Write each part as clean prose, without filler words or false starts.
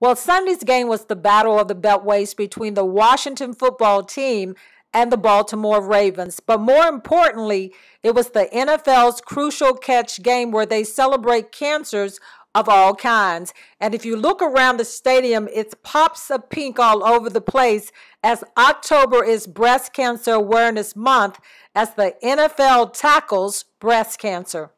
Well, Sunday's game was the battle of the beltways between the Washington football team and the Baltimore Ravens. But more importantly, it was the NFL's crucial catch game where they celebrate cancers of all kinds. And if you look around the stadium, it's pops of pink all over the place as October is Breast Cancer Awareness Month as the NFL tackles breast cancer.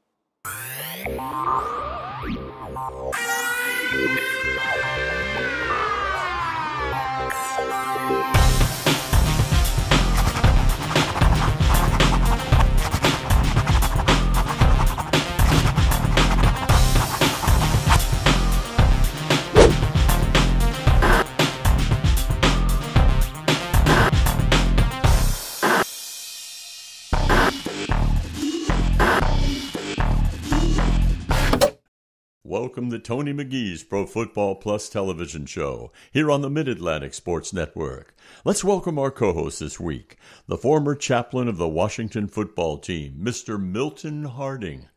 Welcome to Tony McGee's Pro Football Plus television show here on the Mid-Atlantic Sports Network. Let's welcome our co-host this week, the former chaplain of the Washington football team, Mr. Milton Harding.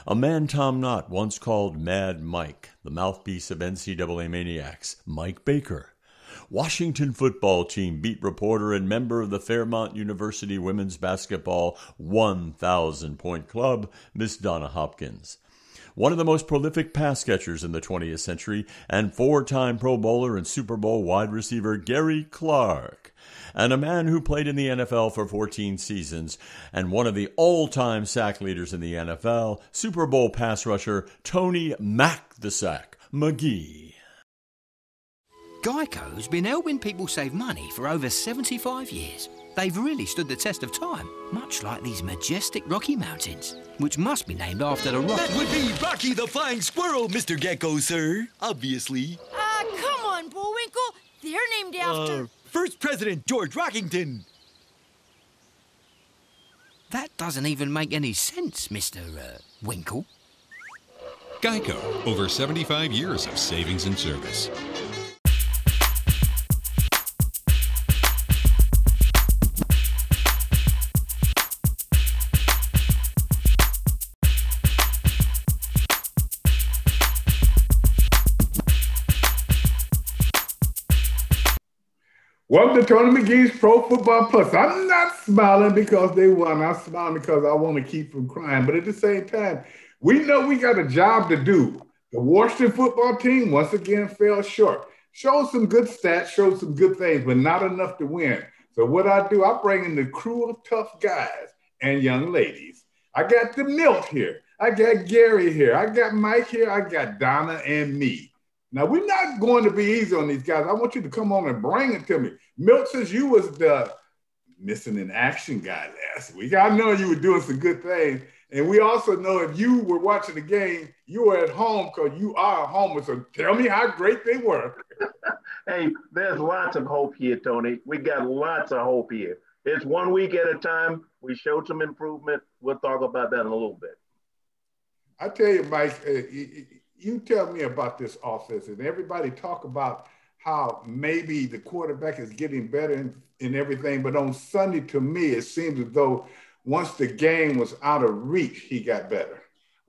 A man Tom Knott once called Mad Mike, the mouthpiece of NCAA maniacs, Mike Baker. Washington football team beat reporter and member of the Fairmont University women's basketball 1,000-point club, Miss Donna Hopkins. One of the most prolific pass catchers in the 20th century and four-time Pro Bowler and Super Bowl wide receiver Gary Clark. And a man who played in the NFL for 14 seasons and one of the all-time sack leaders in the NFL, Super Bowl pass rusher Tony Mac the Sack McGee. Geico's been helping people save money for over 75 years. They've really stood the test of time, much like these majestic Rocky Mountains, which must be named after the Rocky... That would be Rocky the Flying Squirrel, Mr. Gecko, sir. Obviously. Come on, Bullwinkle. They're named after... First President George Rockington. That doesn't even make any sense, Mr. Winkle. Geico, over 75 years of savings and service. Welcome to Tony McGee's Pro Football Plus. I'm not smiling because they won. I'm smiling because I want to keep from crying. But at the same time, we know we got a job to do. The Washington football team once again fell short. Showed some good stats, showed some good things, but not enough to win. So what I do, I bring in the crew of tough guys and young ladies. I got the Milt here. I got Gary here. I got Mike here. I got Donna and me. Now, we're not going to be easy on these guys. I want you to come on and bring it to me. Milt, since you was the missing in action guy last week, I know you were doing some good things. And we also know if you were watching the game, you were at home because you are a homer. So tell me how great they were. Hey, there's lots of hope here, Tony. We got lots of hope here. It's 1 week at a time. We showed some improvement. We'll talk about that in a little bit. I tell you, Mike, you tell me about this offense, and everybody talk about how maybe the quarterback is getting better in everything. But on Sunday, to me, it seems as though once the game was out of reach, he got better.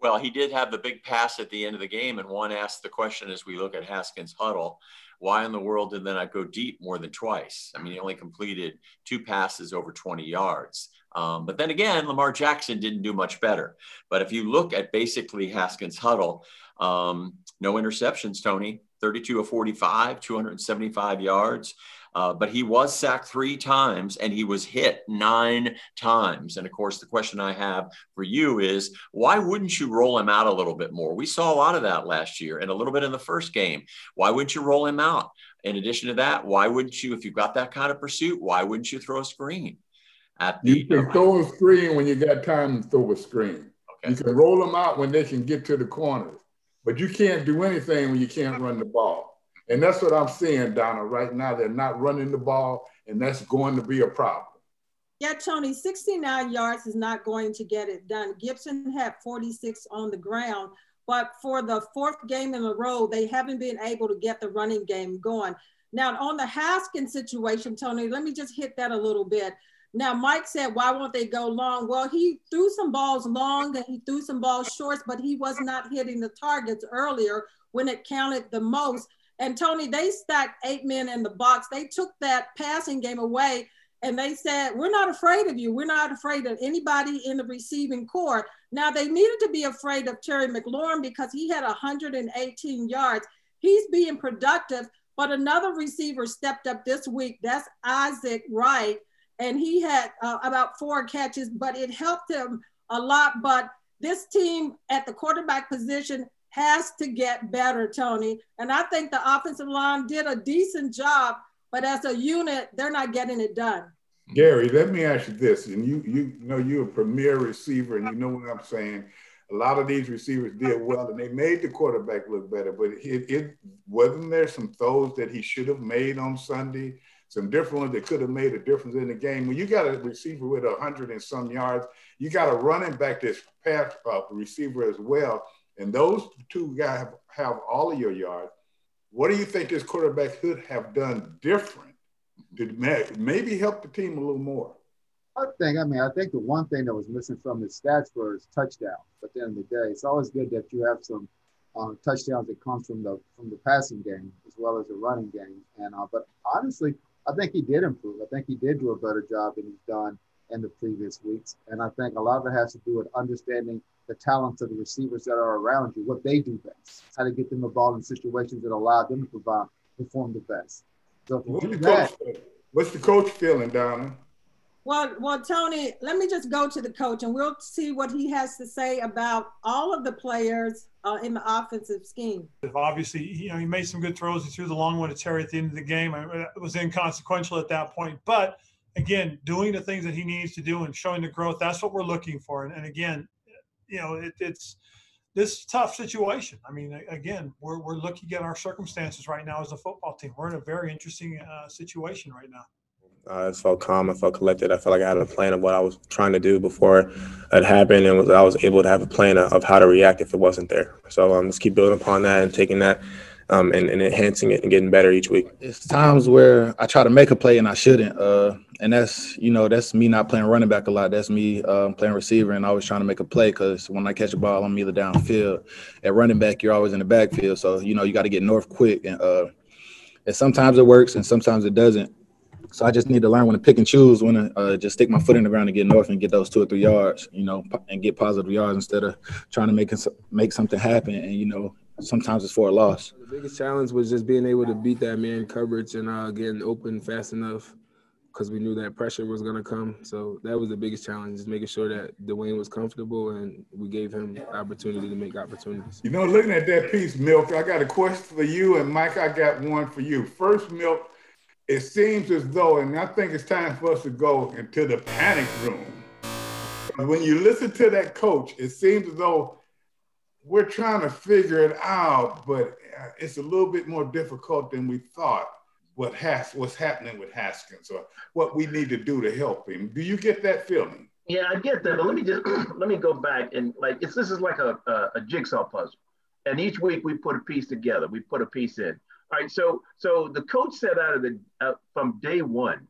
Well, he did have the big pass at the end of the game, and one asked the question as we look at Haskins' huddle, why in the world did they not go deep more than twice? I mean, he only completed 2 passes over 20 yards. But then again, Lamar Jackson didn't do much better. But if you look at basically Haskins' huddle, no interceptions, Tony, 32 of 45, 275 yards. But he was sacked 3 times and he was hit 9 times. And of course, the question I have for you is, why wouldn't you roll him out a little bit more? We saw a lot of that last year and a little bit in the first game. Why wouldn't you roll him out? In addition to that, why wouldn't you, if you've got that kind of pursuit, why wouldn't you throw a screen? You can throw a screen when you got time to throw a screen. Okay. You can roll them out when they can get to the corners, but you can't do anything when you can't run the ball. And that's what I'm seeing, Donna, right now. They're not running the ball, and that's going to be a problem. Yeah, Tony, 69 yards is not going to get it done. Gibson had 46 on the ground, but for the 4th game in a row, they haven't been able to get the running game going. Now, on the Haskins situation, Tony, let me just hit that a little bit. Now, Mike said, why won't they go long? Well, he threw some balls long and he threw some balls short, but he was not hitting the targets earlier when it counted the most. And Tony, they stacked 8 men in the box. They took that passing game away, and they said, we're not afraid of you. We're not afraid of anybody in the receiving corps. Now, they needed to be afraid of Terry McLaurin because he had 118 yards. He's being productive, but another receiver stepped up this week. That's Isaac Wright, and he had about 4 catches, but it helped him a lot. But this team at the quarterback position has to get better, Tony. And I think the offensive line did a decent job, but as a unit, they're not getting it done. Gary, let me ask you this, and you know you're a premier receiver, and you know what I'm saying. A lot of these receivers did well, and they made the quarterback look better. But it wasn't there some throws that he should have made on Sunday, some different ones that could have made a difference in the game. When you got a receiver with 100 and some yards, you got a running back that's pass receiver as well. And those two guys have all of your yards. What do you think this quarterback could have done different to maybe help the team a little more? I think the one thing that was missing from his stats was touchdowns. At the end of the day, it's always good that you have some touchdowns that comes from the passing game as well as the running game. And but honestly, I think he did improve. I think he did do a better job than he's done in the previous weeks. And I think a lot of it has to do with understanding the talents of the receivers that are around you, what they do best, how to get them the ball in situations that allow them to perform the best. So if you do that, what's the coach feeling, Donna? Well, Tony, let me just go to the coach and we'll see what he has to say about all of the players in the offensive scheme. Obviously, he made some good throws. He threw the long one to Terry at the end of the game. It was inconsequential at that point. But, again, doing the things that he needs to do and showing the growth, that's what we're looking for. And again, it's this tough situation. I mean, again, we're looking at our circumstances right now as a football team. We're in a very interesting situation right now. I felt calm. I felt collected. I felt like I had a plan of what I was trying to do before it happened, and I was able to have a plan of how to react if it wasn't there. So let's keep building upon that and taking that and enhancing it and getting better each week. It's times where I try to make a play and I shouldn't, and that's me not playing running back a lot. That's me playing receiver and always trying to make a play because when I catch a ball, I'm either downfield. At running back, you're always in the backfield, so you got to get north quick, and sometimes it works and sometimes it doesn't. So I just need to learn when to pick and choose, when to just stick my foot in the ground and get north and get those 2 or 3 yards, and get positive yards instead of trying to make something happen. And, sometimes it's for a loss. The biggest challenge was just being able to beat that man coverage and getting open fast enough because we knew that pressure was going to come. So that was the biggest challenge, just making sure that Dwayne was comfortable and we gave him the opportunity to make opportunities. Looking at that piece, Milk, I got a question for you, and Mike, I got one for you. First, Milk, it seems as though, and I think it's time for us to go into the panic room. When you listen to that coach, it seems as though we're trying to figure it out, but it's a little bit more difficult than we thought. What's happening with Haskins, or what we need to do to help him. Do you get that feeling? Yeah, I get that, but let me go back and this is like a jigsaw puzzle, and each week we put a piece together. We put a piece in. All right, so the coach said from day one,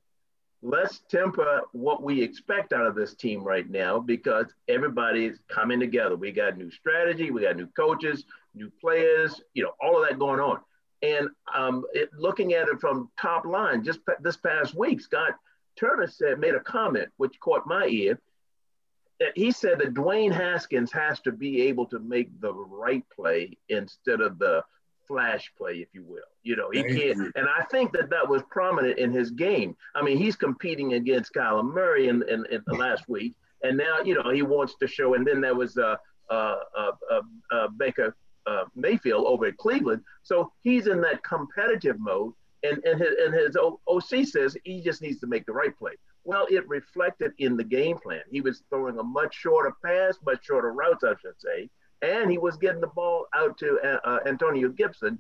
let's temper what we expect out of this team right now because everybody's coming together. We got new strategy, we got new coaches, new players, all of that going on. And looking at it from top line, just this past week, Scott Turner made a comment which caught my ear. He said that Dwayne Haskins has to be able to make the right play instead of the flash play, if you will. He can't, and I think that was prominent in his game. I mean, he's competing against Kyler Murray in the last week, and now he wants to show. And then there was Baker Mayfield over at Cleveland, so he's in that competitive mode. And his OC says he just needs to make the right play. Well, it reflected in the game plan. He was throwing a much shorter pass, much shorter routes, I should say. And he was getting the ball out to Antonio Gibson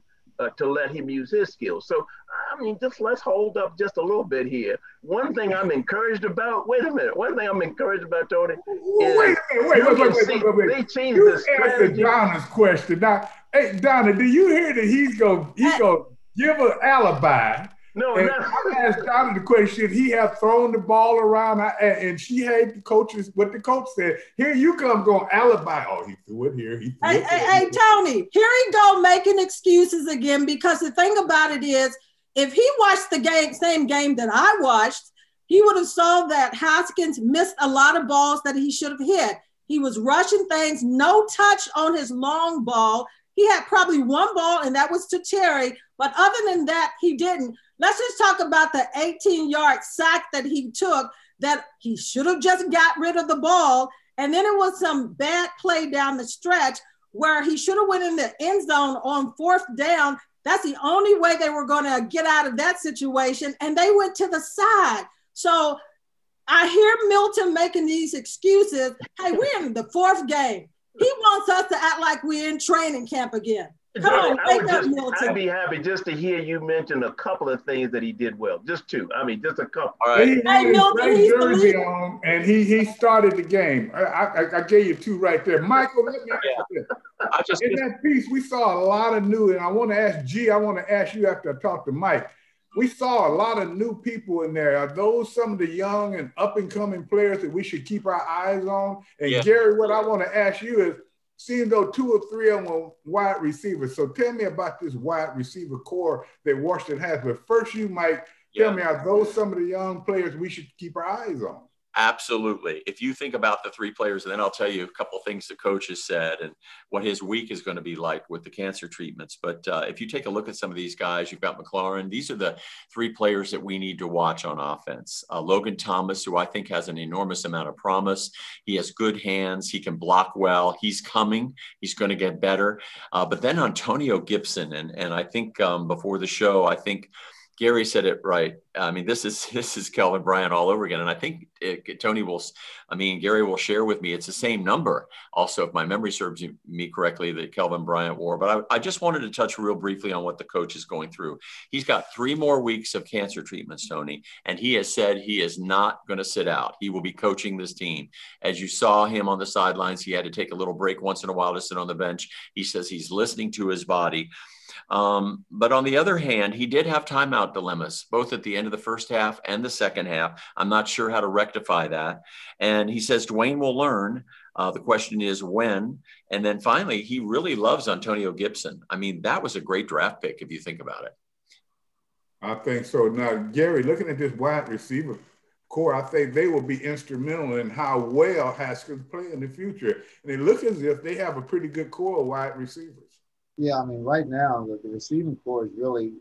to let him use his skills. So, I mean, let's hold up just a little bit here. One thing I'm encouraged about, Tony, is Wait a minute. They changed you the strategy. Answered Donna's question. Now, hey, Donna, do you hear that he's gonna give an alibi No, and no. I asked Donna the question, should he have thrown the ball around? And she had the coaches, what the coach said, here you come going alibi. Oh, he threw it here. He threw it there. Hey, Tony, here he go making excuses again, because the thing about it is, if he watched the same game that I watched, he would have saw that Haskins missed a lot of balls that he should have hit. He was rushing things, no touch on his long ball. He had probably one ball, and that was to Terry. But other than that, he didn't. Let's just talk about the 18-yard sack that he took, that he should have just got rid of the ball. And then it was some bad play down the stretch where he should have went in the end zone on 4th down. That's the only way they were going to get out of that situation. And they went to the side. So I hear Milton making these excuses. Hey, we're in the 4th game. He wants us to act like we're in training camp again. Come on, wake up, Milton. I'd be happy just to hear you mention a couple of things that he did well. Just 2. I mean, just a couple. All right. He had his gray jersey on, and he started the game. I gave you 2 right there. Michael, let me ask you this. In that piece, we saw a lot of new, and I want to ask G, I want to ask you after I talk to Mike. We saw a lot of new people in there. Are those some of the young and up-and-coming players that we should keep our eyes on? And Gary, what I want to ask you is, seeing though 2 or 3 of them were wide receivers. So tell me about this wide receiver core that Washington has. But first, you might tell me, are those some of the young players we should keep our eyes on? Absolutely. If you think about the 3 players, and then I'll tell you a couple of things the coach has said and what his week is going to be like with the cancer treatments. But if you take a look at some of these guys, you've got McLaurin. These are the 3 players that we need to watch on offense. Logan Thomas, who I think has an enormous amount of promise. He has good hands. He can block well. He's coming. He's going to get better. But then Antonio Gibson, and I think before the show, I think Gary said it right. I mean, this is Kelvin Bryant all over again. And I think Gary will share with me, it's the same number also, if my memory serves me correctly, that Kelvin Bryant wore. But I just wanted to touch real briefly on what the coach is going through. He's got 3 more weeks of cancer treatments, Tony, and he has said he is not going to sit out. He will be coaching this team. As you saw him on the sidelines, he had to take a little break once in a while to sit on the bench. He says he's listening to his body. But on the other hand, he did have timeout dilemmas, both at the end of the first half and the second half. I'm not sure how to rectify that. And he says Dwayne will learn. The question is when. And then finally, he really loves Antonio Gibson. I mean, that was a great draft pick if you think about it. I think so. Now, Gary, looking at this wide receiver core, I think they will be instrumental in how well Haskins play in the future. And it looks as if they have a pretty good core of wide receivers. Yeah, I mean, right now, the receiving core is really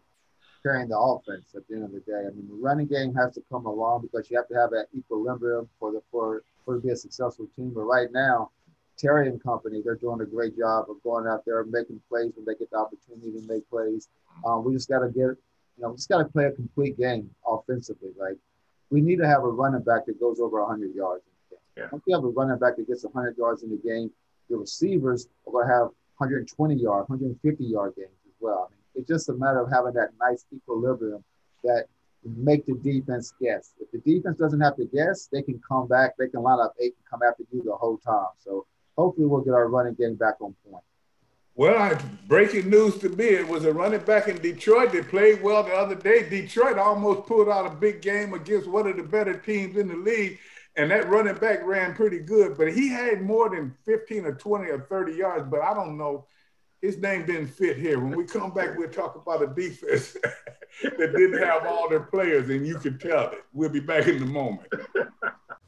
carrying the offense at the end of the day. I mean, the running game has to come along because you have to have that equilibrium for to be a successful team. But right now, Terry and company, they're doing a great job of going out there and making plays when they get the opportunity to make plays. We just got to play a complete game offensively. Like, we need to have a running back that goes over 100 yards in the game. Yeah. Once you have a running back that gets 100 yards in the game, the receivers are going to have 120-yard, 150-yard games as well. I mean, it's just a matter of having that nice equilibrium that make the defense guess. If the defense doesn't have to guess, they can come back. They can line up 8 and come after you the whole time. So hopefully we'll get our running game back on point. Well, breaking news to me, it was a running back in Detroit that played well the other day. Detroit almost pulled out a big game against one of the better teams in the league. And that running back ran pretty good, but he had more than 15 or 20 or 30 yards, but I don't know. His name didn't fit here. When we come back, we'll talk about a defense that didn't have all their players, and you can tell it. We'll be back in a moment.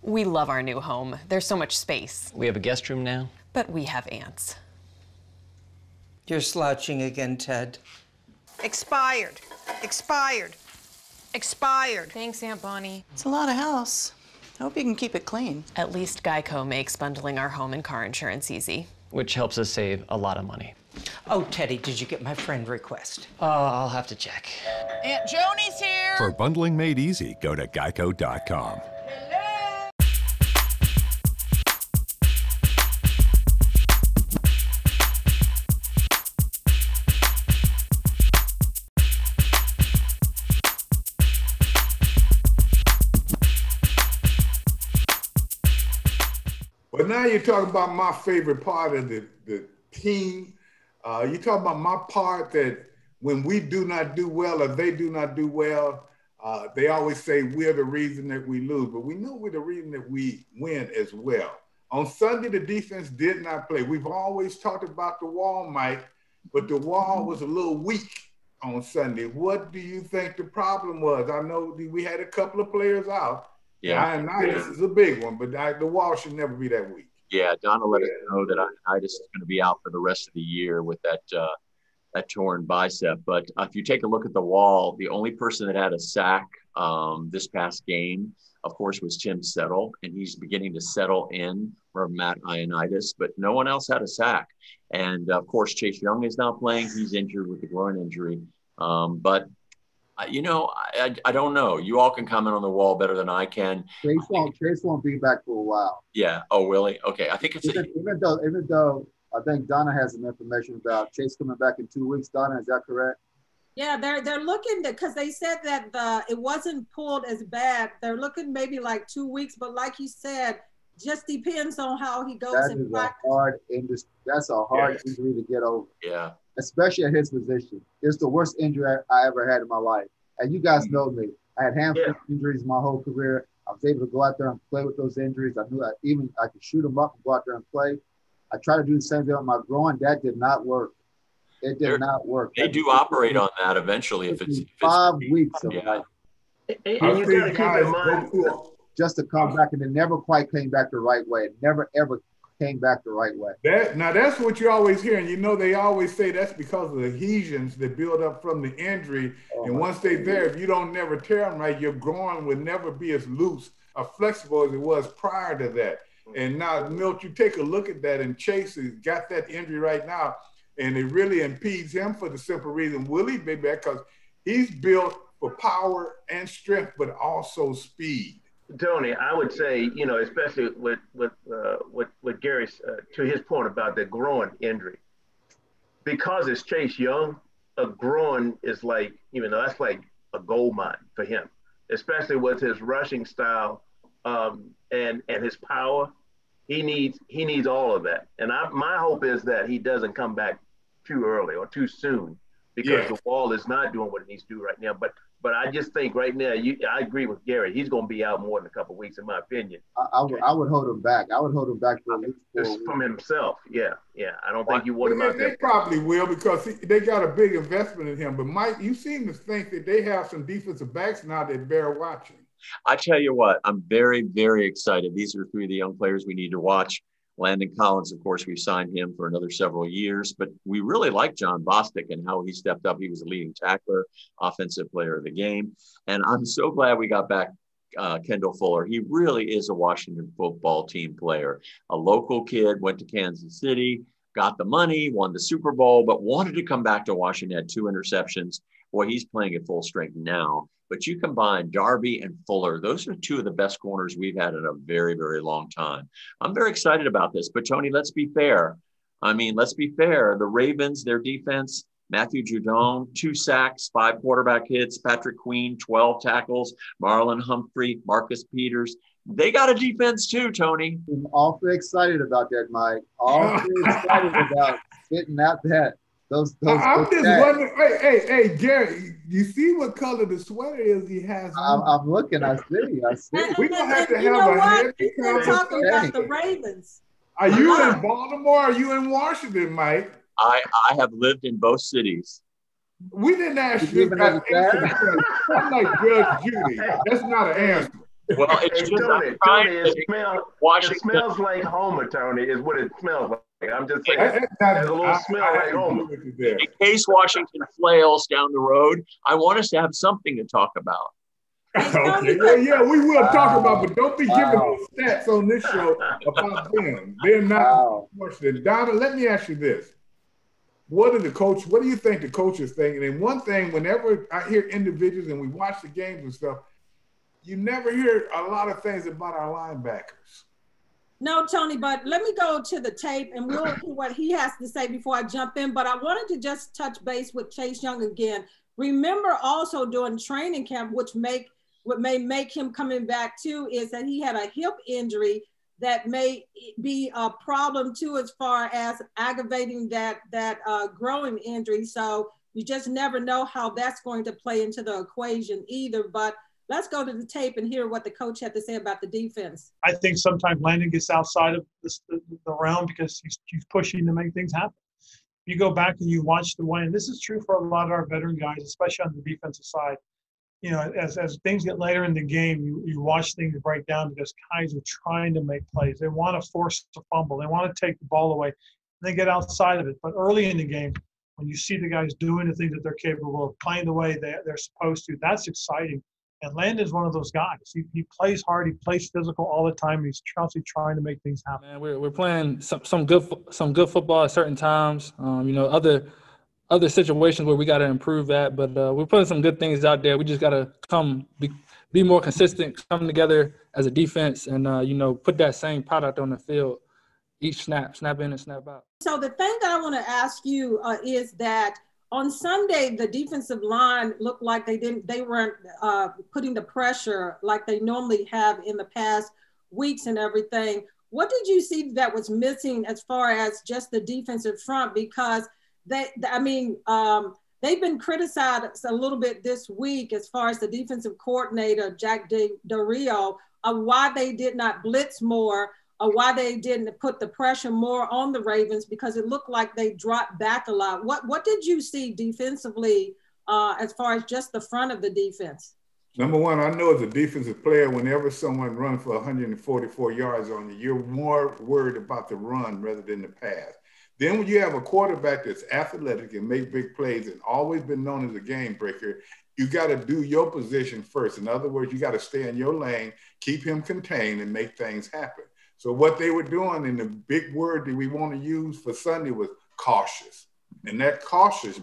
We love our new home. There's so much space. We have a guest room now. But we have ants. You're slouching again, Ted. Expired. Expired. Expired. Thanks, Aunt Bonnie. It's a lot of house. I hope you can keep it clean. At least Geico makes bundling our home and car insurance easy. Which helps us save a lot of money. Oh, Teddy, did you get my friend request? I'll have to check. Aunt Joni's here. For bundling made easy, go to geico.com. But now you're talking about my favorite part of the team. You talking about my part that when we do not do well or they do not do well, they always say we're the reason that we lose, but we know we're the reason that we win as well. On Sunday, the defense did not play. We've always talked about the wall, Mike, but the wall was a little weak on Sunday. What do you think the problem was? I know we had a couple of players out. Yeah. Ionitis is a big one, but the wall should never be that weak. Yeah, Donna let us know that Ionitis is going to be out for the rest of the year with that torn bicep. But if you take a look at the wall, the only person that had a sack this past game, of course, was Tim Settle, and he's beginning to settle in from Matt Ionitis, but no one else had a sack. And, of course, Chase Young is not playing. He's injured with the groin injury. But, you know, I don't know. You all can comment on the wall better than I can. Chase won't be back for a while. Yeah. Oh, really? Okay. I think it's even though I think Donna has some information about Chase coming back in 2 weeks. Donna, is that correct? Yeah, they're looking because they said that it wasn't pulled as bad. They're looking maybe like 2 weeks, but like you said, just depends on how he goes in practice. That's a hard injury to get over. Yeah. Especially at his position. It's the worst injury I ever had in my life. And you guys know me. I had hamstring injuries my whole career. I was able to go out there and play with those injuries. I knew I could shoot them up and go out there and play. I tried to do the same thing with my groin. That did not work. It did not work. They do operate on that eventually if it's 5 weeks of life. You got to keep in mind. Just to come back, and it never quite came back the right way. It never, ever came back the right way. Now, that's what you always hear. And, you know, they always say that's because of the adhesions that build up from the injury. And once they're there, if you don't never tear them right, your groin would never be as loose or flexible as it was prior to that. And now, Milt, you take a look at that, and Chase has got that injury right now, and it really impedes him for the simple reason, will he be back? Because he's built for power and strength, but also speed. Tony, I would say, you know, especially with Gary's, to his point about the groin injury, because it's Chase Young, a groin is like, even though that's like a gold mine for him, especially with his rushing style and his power. He needs all of that. And my hope is that he doesn't come back too early or too soon, because the wall is not doing what it needs to do right now. But I just think right now, I agree with Gary. He's going to be out more than a couple of weeks, in my opinion. I would hold him back. I would hold him back for at least 4 weeks. From himself. Yeah. I don't think you want him out there. They probably will, because they got a big investment in him. But Mike, you seem to think that they have some defensive backs now that bear watching. I tell you what, I'm very, very excited. These are three of the young players we need to watch. Landon Collins, of course, we've signed him for another several years, but we really like John Bostic and how he stepped up. He was a leading tackler, offensive player of the game. And I'm so glad we got back Kendall Fuller. He really is a Washington football team player. A local kid, went to Kansas City, got the money, won the Super Bowl, but wanted to come back to Washington, had 2 interceptions. Boy, he's playing at full strength now. But you combine Darby and Fuller, those are 2 of the best corners we've had in a very, very long time. I'm very excited about this. But, Tony, let's be fair. Let's be fair. The Ravens, their defense, Matthew Judon, 2 sacks, 5 quarterback hits, Patrick Queen, 12 tackles, Marlon Humphrey, Marcus Peters. They got a defense too, Tony. I'm awfully excited about that, Mike. Awfully excited about sitting out that. I'm just wondering, hey, Gary, you see what color the sweater is he has on? I'm looking, I see. We're going to have to you have know a what? We're talking about the Ravens. Are you in Baltimore or are you in Washington, Mike? I have lived in both cities. We didn't ask you that. I'm like Judge Judy. That's not an answer. Well, it's hey, just Tony, it smells like Homer, Tony, is what it smells like. I'm just saying, there's a little smell like Homer. In case Washington flails down the road, I want us to have something to talk about. Okay, we will talk about, but don't be giving those stats on this show about them. They're not Washington. Donna, let me ask you this. What do you think the coach is thinking? And one thing, whenever I hear individuals and we watch the games and stuff, you never hear a lot of things about our linebackers. No, Tony, but let me go to the tape and we'll hear what he has to say before I jump in. But I wanted to just touch base with Chase Young again. Remember also during training camp, what may make him coming back too, is that he had a hip injury that may be a problem too, as far as aggravating that growing injury. So you just never know how that's going to play into the equation either. But let's go to the tape and hear what the coach had to say about the defense. I think sometimes Landon gets outside of the realm because he's pushing to make things happen. You go back and you watch the way, and this is true for a lot of our veteran guys, especially on the defensive side. You know, as things get later in the game, you watch things break down because guys are trying to make plays. They want to force a fumble. They want to take the ball away. And they get outside of it. But early in the game, when you see the guys doing the things that they're capable of, playing the way they're supposed to, that's exciting. And Landon's one of those guys. He plays hard. He plays physical all the time. He's constantly trying to make things happen. Man, we're playing some good football at certain times. You know, other situations where we got to improve that, but we're putting some good things out there. We just got to be more consistent, come together as a defense, and you know, put that same product on the field each snap in and snap out. So the thing that I want to ask you is that on Sunday, the defensive line looked like they weren't putting the pressure like they normally have in the past weeks and everything. What did you see that was missing as far as just the defensive front? Because they've been criticized a little bit this week as far as the defensive coordinator, Jack Del Rio, of why they did not blitz more, or why they didn't put the pressure more on the Ravens, because it looked like they dropped back a lot. What did you see defensively as far as just the front of the defense? Number one, I know as a defensive player, whenever someone runs for 144 yards on you, you're more worried about the run rather than the pass. Then when you have a quarterback that's athletic and make big plays and always been known as a game breaker, you got to do your position first. In other words, you got to stay in your lane, keep him contained, and make things happen. So what they were doing, and the big word that we want to use for Sunday was cautious. And that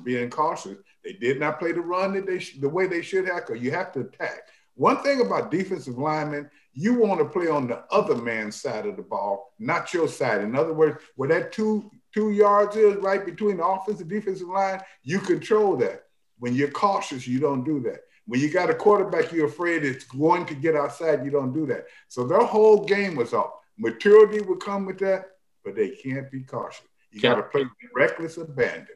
being cautious, they did not play the run the way they should have, because you have to attack. One thing about defensive linemen, you want to play on the other man's side of the ball, not your side. In other words, where that two yards is right between the offensive and defensive line, you control that. When you're cautious, you don't do that. When you got a quarterback, you're afraid it's going to get outside, you don't do that. So their whole game was off. Maturity would come with that, but they can't be cautious. You got to play with reckless abandon.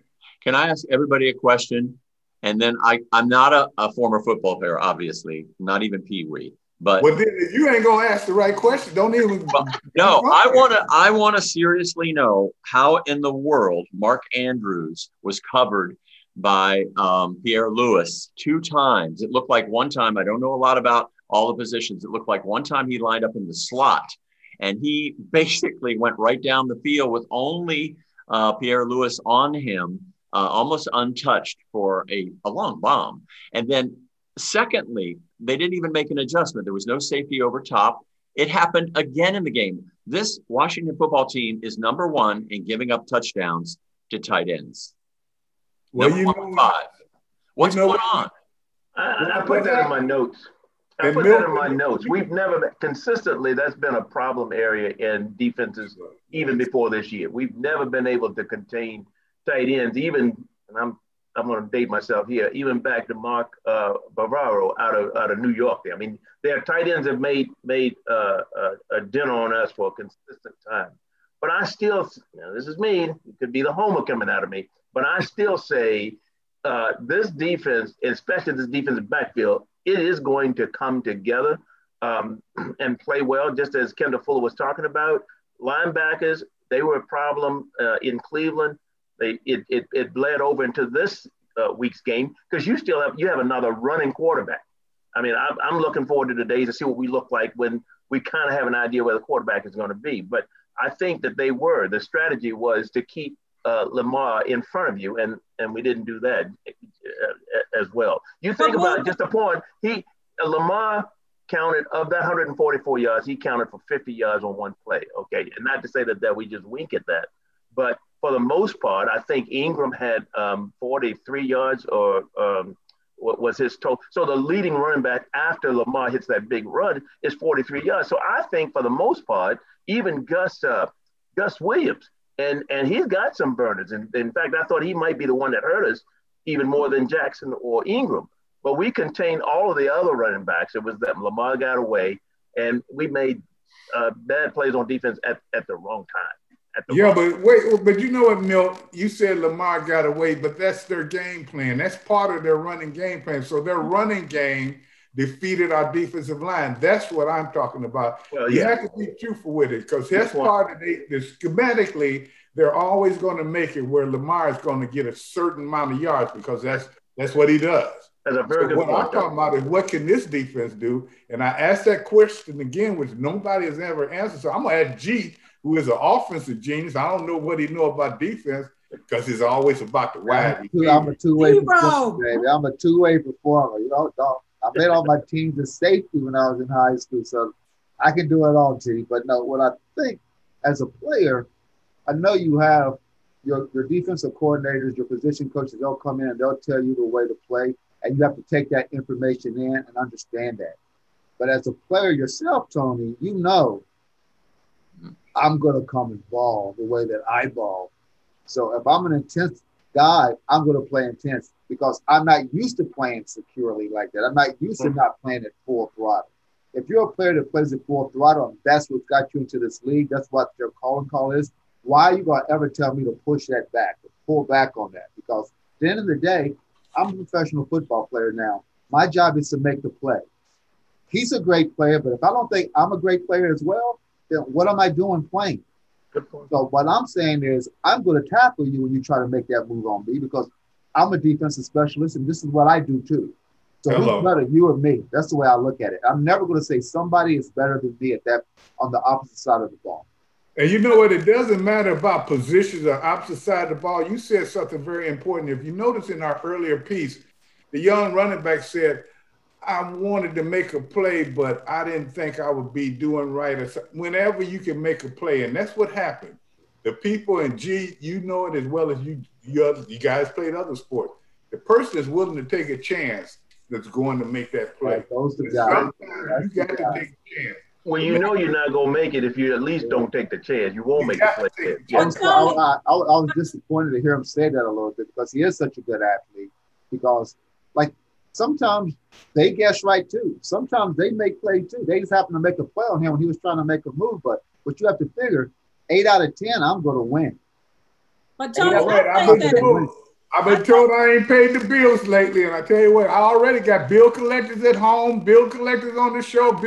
Can I ask everybody a question? And then I'm not a former football player, obviously, not even Pee Wee. But well, then if you ain't gonna ask the right question, don't even. No, I want to seriously know how in the world Mark Andrews was covered by Pierre Lewis 2 times. It looked like one time, I don't know a lot about all the positions. It looked like one time he lined up in the slot, and he basically went right down the field with only Pierre Lewis on him, almost untouched for a long bomb. And then secondly, they didn't even make an adjustment. There was no safety over top. It happened again in the game. This Washington football team is number 1 in giving up touchdowns to tight ends. Well, number 5. What's going on? I put that in my notes. We've never consistently, that's been a problem area in defenses even before this year. We've never been able to contain tight ends, even, and I'm going to date myself here, even back to Mark Bavaro out of New York. I mean, their tight ends have made a dinner on us for a consistent time. But I still, this is me, it could be the homer coming out of me, but I still say this defense, especially this defensive backfield, it is going to come together and play well, just as Kendall Fuller was talking about. Linebackers, they were a problem in Cleveland. It bled over into this week's game because you have another running quarterback. I mean, I'm looking forward to the days to see what we look like when we kind of have an idea where the quarterback is going to be. But I think that the strategy was to keep Lamar in front of you, and we didn't do that as well. You think about just a point, Lamar counted of that 144 yards, he counted for 50 yards on one play. Okay, and not to say that we just wink at that, but for the most part, I think Ingram had 43 yards or what was his total. So the leading running back after Lamar hits that big run is 43 yards. So I think for the most part, even Gus Williams, and he's got some burners. And in fact, I thought he might be the one that hurt us even more than Jackson or Ingram. But we contained all of the other running backs. It was that Lamar got away, and we made bad plays on defense at the wrong time. at the Yeah, moment. but you know what, Milt? You said Lamar got away, but that's their game plan. That's part of their running game plan. So their running game defeated our defensive line. That's what I'm talking about. Well, You yeah. have to be truthful with it because that's Good point. part of the schematically. They're always going to make it where Lamar is going to get a certain amount of yards because that's what he does. That's a very good What point, I'm talking about is what can this defense do? And I asked that question again, which nobody has ever answered. So I'm going to ask G, who is an offensive genius. I don't know what he know about defense because it's always about the wide receiver. I'm a two-way performer, baby. I'm a two-way performer. You know, dog. I made all my teams as safety when I was in high school, so I can do it all, G. But no, what I think as a player, I know you have your defensive coordinators, your position coaches, they'll come in and they'll tell you the way to play, and you have to take that information in and understand that. But as a player yourself, Tony, you know I'm going to come and ball the way that I ball. So if I'm an intense guy, I'm going to play intense because I'm not used to playing securely like that. I'm not used to not playing at full throttle. If you're a player that plays at full throttle, and that's what got you into this league, that's what your call is, why are you going to ever tell me to push that back, to pull back on that? Because at the end of the day, I'm a professional football player now. My job is to make the play. He's a great player, but if I don't think I'm a great player as well, then what am I doing playing? So what I'm saying is I'm going to tackle you when you try to make that move on me because I'm a defensive specialist and this is what I do too. So who's better, you or me? That's the way I look at it. I'm never going to say somebody is better than me at that on the opposite side of the ball. And you know what? It doesn't matter about positions or opposite side of the ball. You said something very important. If you notice in our earlier piece, the young running back said, I wanted to make a play, but I didn't think I would be doing right. Whenever you can make a play, and that's what happened. The people in G, you know it as well as you guys played other sports. The person is willing to take a chance that's going to make that play. Right, those the guys. Sometimes you got to take a chance. Well, you know you're not going to make it if you at least don't take the chance. You won't make the play. I was disappointed to hear him say that a little bit because he is such a good athlete. Because, like, sometimes they guess right too. Sometimes they make play too. They just happen to make a play on him when he was trying to make a move. But what you have to figure, 8 out of 10, I'm going to win. But Tony, I've been told I ain't paid the bills lately, and I tell you what, I already got bill collectors at home, bill collectors on the show.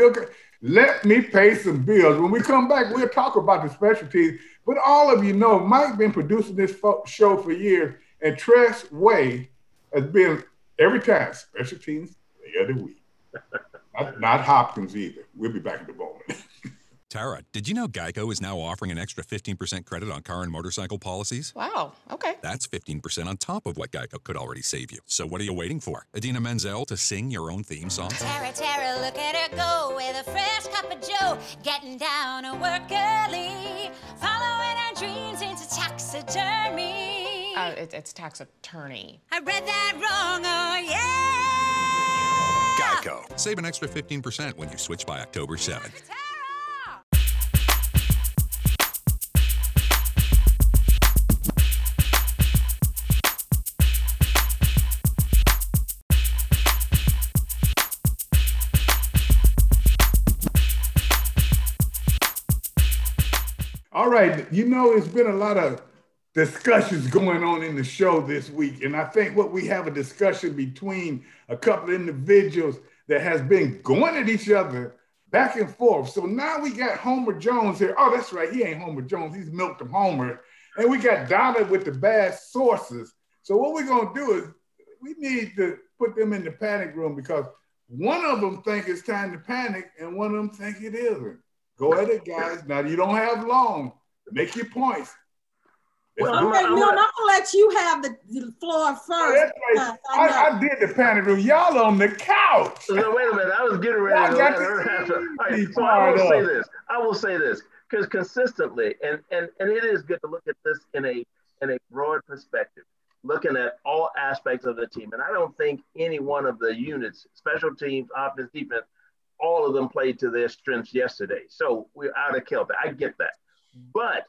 Let me pay some bills. When we come back, we'll talk about the specialties. But all of you know, Mike been producing this show for years, and Tress Way has been every time special teams play of the week. Not Hopkins either. We'll be back in a moment. Tara, did you know Geico is now offering an extra 15% credit on car and motorcycle policies? Wow, okay. That's 15% on top of what Geico could already save you. So what are you waiting for? Adina Menzel to sing your own theme song? Tara, Tara, look at her go with a fresh cup of joe, getting down to work early, following her dreams into taxidermy. It's tax attorney. I read that wrong, oh yeah! Geico. Save an extra 15% when you switch by October 7th. All right, you know, it's been a lot of discussions going on in the show this week, and I think what we have a discussion between a couple of individuals that has been going at each other back and forth. So now we got Homer Jones here. Oh, that's right, he ain't Homer Jones, he's Milton Homer. And we got Donna with the bad sources. So what we're gonna do is we need to put them in the panic room because one of them think it's time to panic and one of them think it isn't. Go at it, guys. Now, you don't have long. Make your points. Well, I'm going to let you have the floor first. Oh, right. I did the panic room. Y'all on the couch. No, wait a minute. I was getting ready to let her answer. Right, so I will say this because consistently, and it is good to look at this in a broad perspective, looking at all aspects of the team. And I don't think any one of the units, special teams, offense, defense, all of them played to their strengths yesterday. So we're out of kilter. I get that. But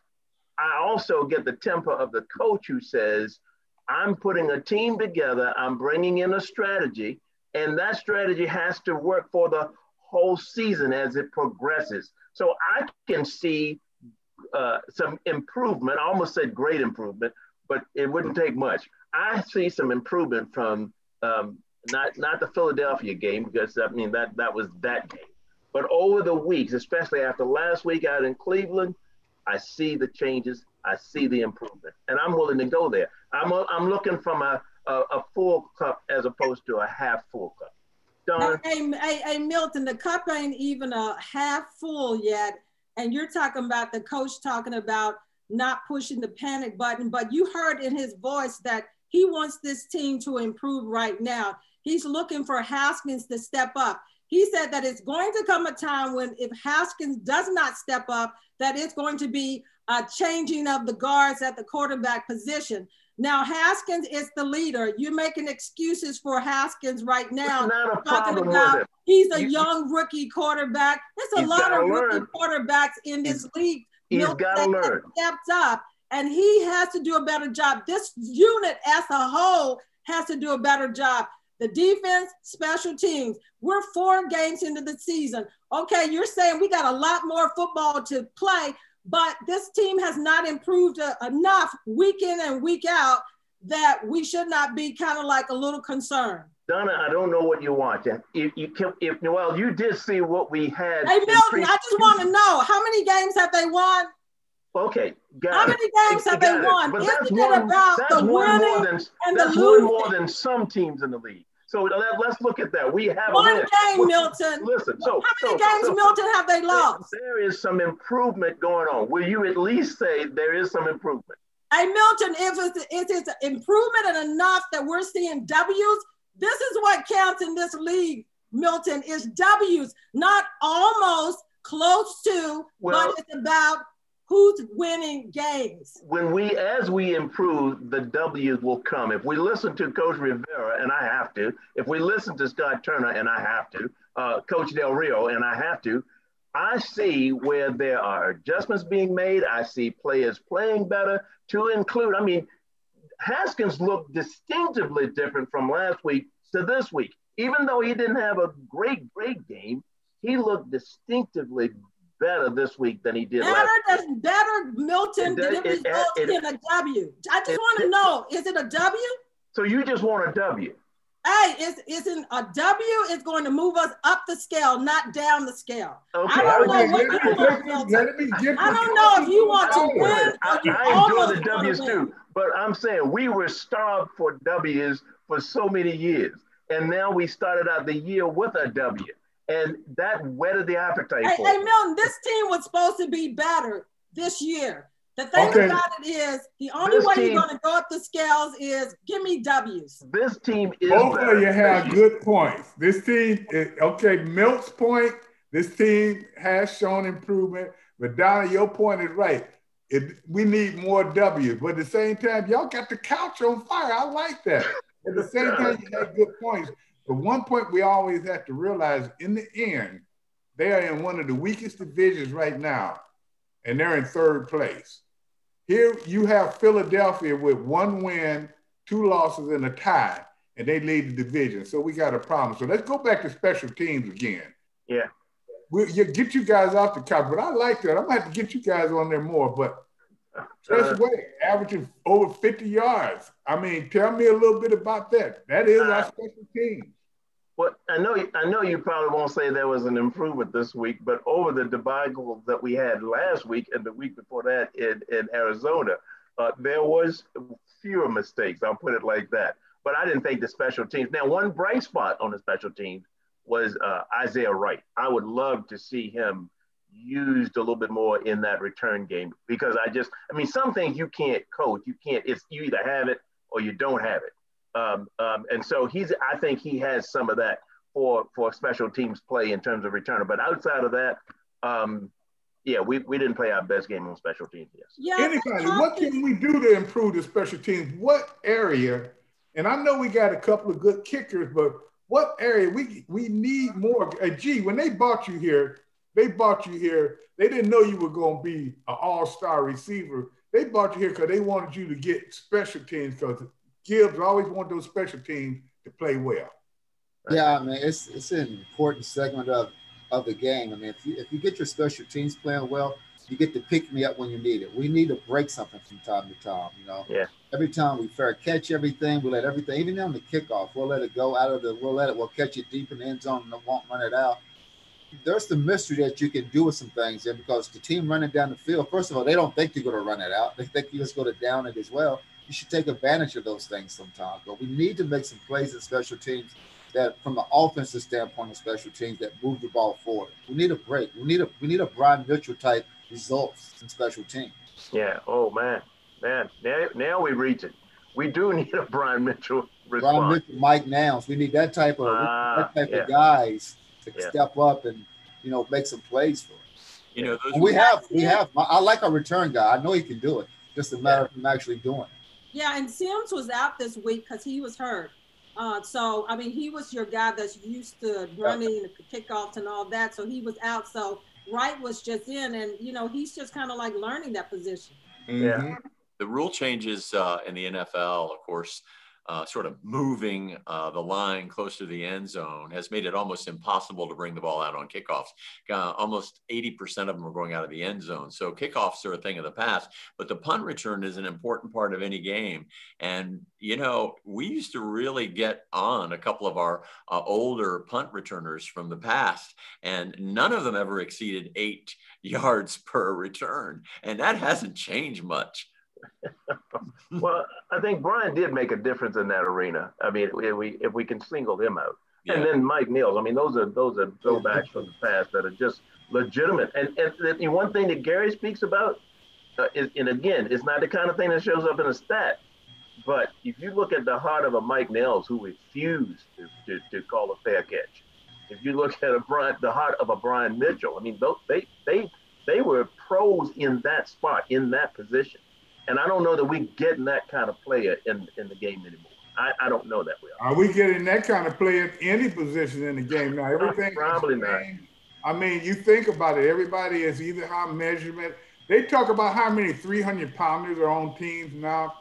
I also get the temper of the coach who says, I'm putting a team together, I'm bringing in a strategy, and that strategy has to work for the whole season as it progresses. So I can see some improvement. I almost said great improvement, but it wouldn't take much. I see some improvement from not the Philadelphia game, because I mean that was that game, but over the weeks, especially after last week out in Cleveland, I see the changes. I see the improvement, and I'm willing to go there. I'm looking from a full cup as opposed to a half full cup. Donna? Hey, Milton, the cup ain't even a half full yet, and you're talking about the coach talking about not pushing the panic button, but you heard in his voice that he wants this team to improve right now. He's looking for Haskins to step up. He said that it's going to come a time when if Haskins does not step up, that it's going to be a changing of the guards at the quarterback position. Now, Haskins is the leader. You're making excuses for Haskins right now. Not a problem with it. He's a young rookie quarterback. There's a lot of rookie quarterbacks in this league. He's got to learn. Stepped up, and he has to do a better job. This unit as a whole has to do a better job. The defense, special teams. We're 4 games into the season. Okay, you're saying we got a lot more football to play, but this team has not improved enough week in and week out that we should not be kind of like a little concerned. Donna, I don't know what you want. If Noel, you did see what we had. Hey, Milton, I just want to know, how many games have they won? Okay, how many games have they won? But Isn't it about the winning and the losing? That's one more than some teams in the league. So let's look at that. We have one game, Milton. Listen, how many games, Milton, have they lost? There is some improvement going on. Will you at least say there is some improvement? Hey, Milton, if it's improvement and enough that we're seeing W's, this is what counts in this league, Milton, is W's, not almost close to, but it's about who's winning games. As we improve, the W's will come. If we listen to Coach Rivera, and I have to, if we listen to Scott Turner, and I have to, Coach Del Rio, and I have to, I see where there are adjustments being made. I see players playing better, to include, I mean, Haskins looked distinctively different from last week to this week. Even though he didn't have a great game, he looked distinctively better this week than he did last week. Better, Milton, than it results in a W. I just want to know, is it a W? So you just want a W? Hey, isn't a W is going to move us up the scale, not down the scale. Okay. I don't know what you want, Milton. I don't know if you want to win or you I enjoy the W's too, but I'm saying we were starved for W's for so many years. And now we started out the year with a W. And that whetted the appetite for it. Hey, Milton, this team was supposed to be better this year. The thing about it is, the only way you're going to go up the scales is give me W's. This team is both better. of you have good points. This team, Milt's point, this team has shown improvement. But Donna, your point is right. We need more W's. But at the same time, y'all got the couch on fire. I like that. At the same time, you had good points. But one point we always have to realize, in the end, they are in one of the weakest divisions right now, and they're in 3rd place. Here you have Philadelphia with 1 win, 2 losses, and a tie, and they lead the division. So we got a problem. So let's go back to special teams again. Yeah. We'll get you guys off the couch, but I like that. I'm going to have to get you guys on there more, but Special way, averaging over 50 yards. I mean, tell me a little bit about that. That is our special team. Well, I know you probably won't say there was an improvement this week, but over the debacle that we had last week and the week before that in Arizona, there was fewer mistakes. I'll put it like that. But I didn't think the special teams. Now, one bright spot on the special teams was Isaiah Wright. I would love to see him used a little bit more in that return game, because I mean, some things you can't coach. You either have it or you don't have it. And so I think he has some of that for special teams play in terms of returner. But outside of that, we didn't play our best game on special teams. Yes. Yeah, anybody, what can we do to improve the special teams? What area? And I know we got a couple of good kickers, but what area we need more? Gee, when they brought you here, they didn't know you were going to be an all-star receiver. They brought you here because they wanted you to get special teams, because Gibbs always wanted those special teams to play well. Yeah, I mean, it's an important segment of the game. I mean, if you get your special teams playing well, you get to pick me up when you need it. We need to break something from time to time, you know. Yeah. Every time we fair catch everything, we let everything, even on the kickoff, we'll let it go out of we'll catch it deep in the end zone and won't run it out. There's the mystery that you can do with some things there, because the team running down the field, first of all, they don't think you're going to run it out. They think you're just going to down it as well. You should take advantage of those things sometimes. But we need to make some plays in special teams that, from an offensive standpoint of special teams, that move the ball forward. We need a break. We need a Brian Mitchell type results in special teams. Yeah. Oh man. Now we're reaching. We do need a Brian Mitchell response. Brian Mitchell, Mike Nouns. We need that type of of guys to step up and, you know, make some plays for us. You know, we have. I like a return guy. I know he can do it. Just a matter of him actually doing it. Yeah, and Sims was out this week because he was hurt. So, I mean, he was your guy that's used to running the kickoffs and all that. So he was out. So Wright was just in, and, you know, he's just kind of like learning that position. Yeah. The rule changes in the NFL, of course, sort of moving the line close to the end zone has made it almost impossible to bring the ball out on kickoffs. Almost 80% of them are going out of the end zone. So kickoffs are a thing of the past, but the punt return is an important part of any game. And, you know, we used to really get on a couple of our older punt returners from the past, and none of them ever exceeded 8 yards per return. And that hasn't changed much. Well, I think Brian did make a difference in that arena. I mean, if we can single him out, and then Mike Mills. I mean, those are throwbacks from the past that are just legitimate. And one thing that Gary speaks about is, and again, it's not the kind of thing that shows up in a stat. But if you look at the heart of a Mike Mills who refused to call a fair catch, if you look at the heart of a Brian Mitchell, I mean, they were pros in that spot, in that position. And I don't know that we're getting that kind of player in the game anymore. I don't know that we are. Are we getting that kind of player in any position in the game now? Everything probably not. I mean, you think about it. Everybody is either high measurement. They talk about how many 300-pounders are on teams now.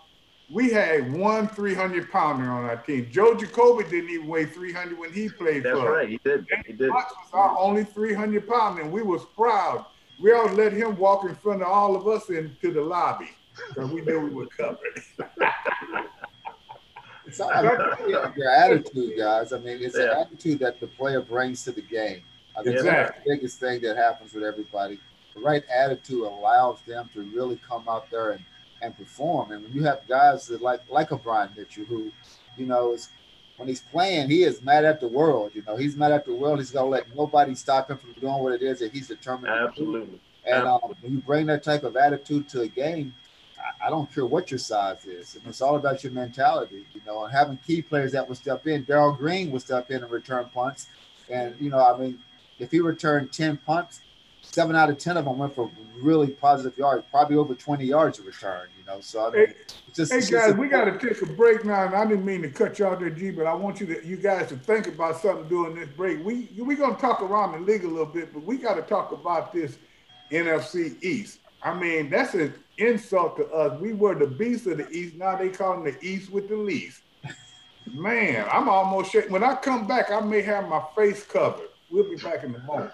We had one 300-pounder on our team. Joe Jacoby didn't even weigh 300 when he played for us. That's right. He did. Watts was our only 300-pounder, and we was proud. We all let him walk in front of all of us into the lobby. Because we knew we were covered. It's all about your attitude, guys. I mean, it's an attitude that the player brings to the game. I think that's the biggest thing that happens with everybody. The right attitude allows them to really come out there and perform. And when you have guys that like a Brian Mitchell, who, you know, when he's playing, he is mad at the world. You know, he's mad at the world. He's gonna let nobody stop him from doing what it is that he's determined to do. Absolutely. And when you bring that type of attitude to a game, I don't care what your size is. It's all about your mentality, you know, and having key players that will step in. Darryl Green will step in and return punts. And, you know, I mean, if he returned 10 punts, 7 out of 10 of them went for really positive yards, probably over 20 yards of return, you know. So, I mean, guys, we got to take a break now. And I didn't mean to cut you out there, G, but I want you guys to think about something during this break. We're going to talk around the league a little bit, but we got to talk about this NFC East. I mean, that's an insult to us. We were the beast of the East. Now they call them the East with the least. Man, I'm almost shaking. When I come back, I may have my face covered. We'll be back in a moment.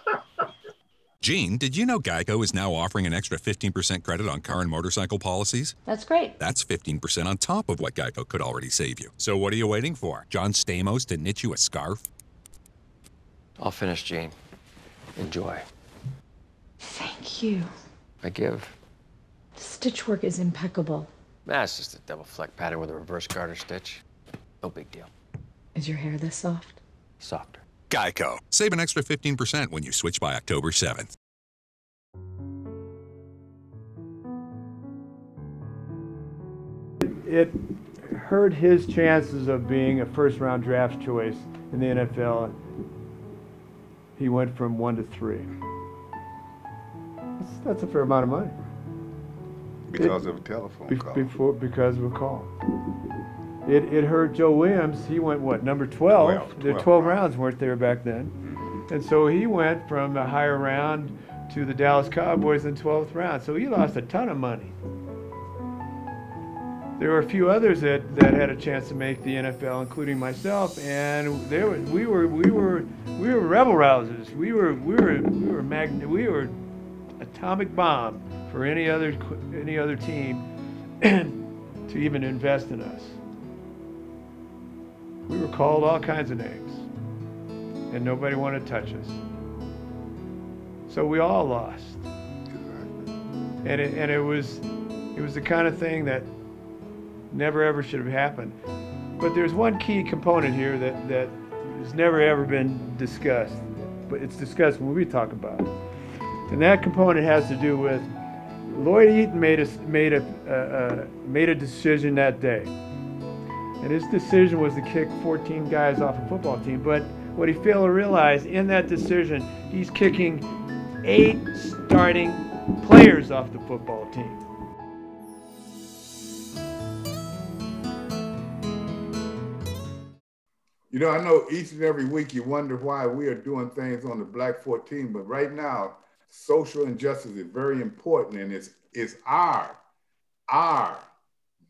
Gene, did you know Geico is now offering an extra 15% credit on car and motorcycle policies? That's great. That's 15% on top of what Geico could already save you. So what are you waiting for? John Stamos to knit you a scarf? I'll finish, Gene. Enjoy. Thank you. I give. The stitch work is impeccable. That's just a double fleck pattern with a reverse garter stitch. No big deal. Is your hair this soft? Softer. Geico. Save an extra 15% when you switch by October 7th. It hurt his chances of being a first-round draft choice in the NFL. He went from 1 to 3. That's a fair amount of money. Because of a telephone call. Because of a call. It hurt Joe Williams. He went, what, number 12? The 12 rounds weren't there back then. Mm-hmm. And so he went from a higher round to the Dallas Cowboys in 12th round. So he lost a ton of money. There were a few others that had a chance to make the NFL, including myself, and we were rebel rousers. We were atomic bomb for any other team to even invest in us. We were called all kinds of names, and nobody wanted to touch us. So we all lost. And it was the kind of thing that never ever should have happened. But there's one key component here that has never ever been discussed, but it's discussed when we talk about it. And that component has to do with Lloyd Eaton made a decision that day. And his decision was to kick 14 guys off a football team. But what he failed to realize in that decision, he's kicking 8 starting players off the football team. You know, I know each and every week you wonder why we are doing things on the Black 14, but right now, social injustice is very important, and it's our,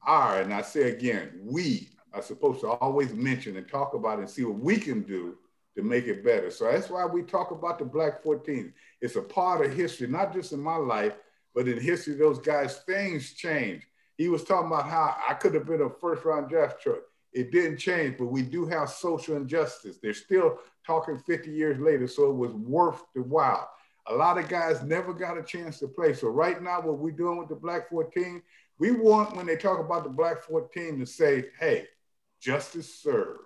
and I say again, we are supposed to always mention and talk about it and see what we can do to make it better. So that's why we talk about the Black 14. It's a part of history, not just in my life, but in history of those guys, things change. He was talking about how I could have been a first-round draft choice. It didn't change, but we do have social injustice. They're still talking 50 years later, so it was worth the while. A lot of guys never got a chance to play. So right now, what we're doing with the Black 14, we want, when they talk about the Black 14, to say, hey, justice served.